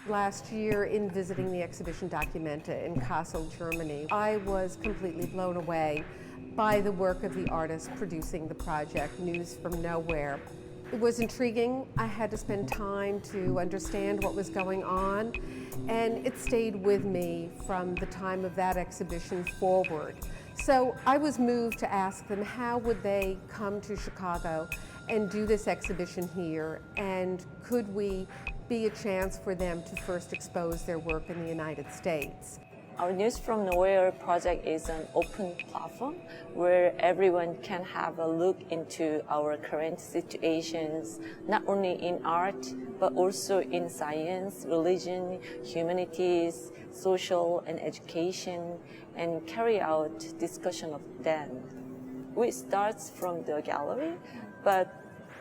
Last year, in visiting the exhibition Documenta in Kassel, Germany, I was completely blown away by the work of the artists producing the project, News from Nowhere. It was intriguing. I had to spend time to understand what was going on, and it stayed with me from the time of that exhibition forward. So I was moved to ask them how would they come to Chicago and do this exhibition here, and could we be a chance for them to first expose their work in the United States. Our News from Nowhere project is an open platform where everyone can have a look into our current situations, not only in art, but also in science, religion, humanities, social and education, and carry out discussion of them. We start from the gallery, but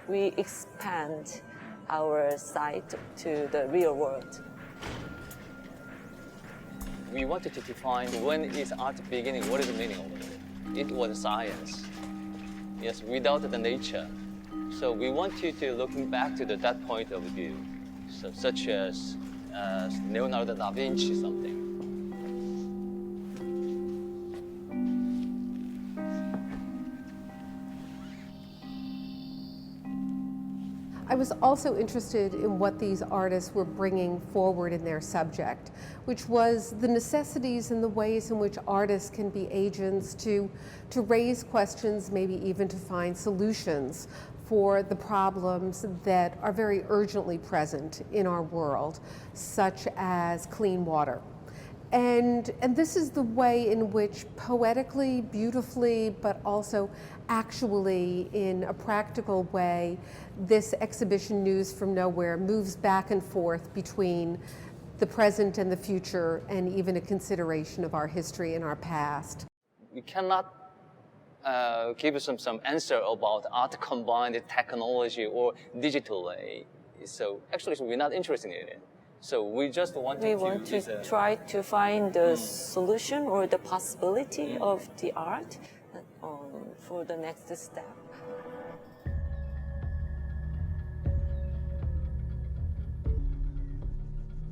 we expand our site to the real world. We wanted to define when is art beginning, what is the meaning of it. It was science, yes, without the nature. So we wanted to looking back to that point of view, so, such as Leonardo da Vinci something. I was also interested in what these artists were bringing forward in their subject, which was the necessities and the ways in which artists can be agents to raise questions, maybe even to find solutions for the problems that are very urgently present in our world, such as clean water. And this is the way in which poetically, beautifully, but also actually in a practical way, this exhibition News from Nowhere moves back and forth between the present and the future, and even a consideration of our history and our past. We cannot give some answer about art combined technology or digital way. So actually, we're not interested in it. So we just want to try to find the solution or the possibility of the art for the next step.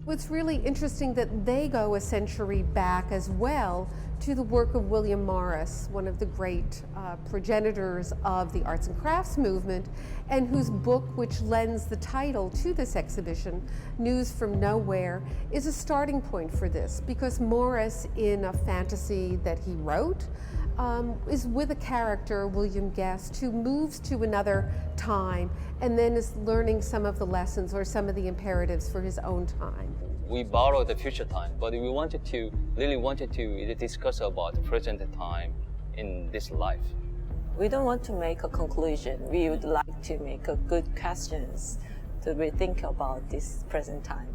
It's really interesting that they go a century back as well to the work of William Morris, one of the great progenitors of the arts and crafts movement, and whose book, which lends the title to this exhibition, News from Nowhere, is a starting point for this, because Morris, in a fantasy that he wrote, is with a character, William Guest, who moves to another time and then is learning some of the lessons or some of the imperatives for his own time. We borrowed the future time, but we really wanted to discuss about the present time in this life. We don't want to make a conclusion. We would like to make a good questions to rethink about this present time.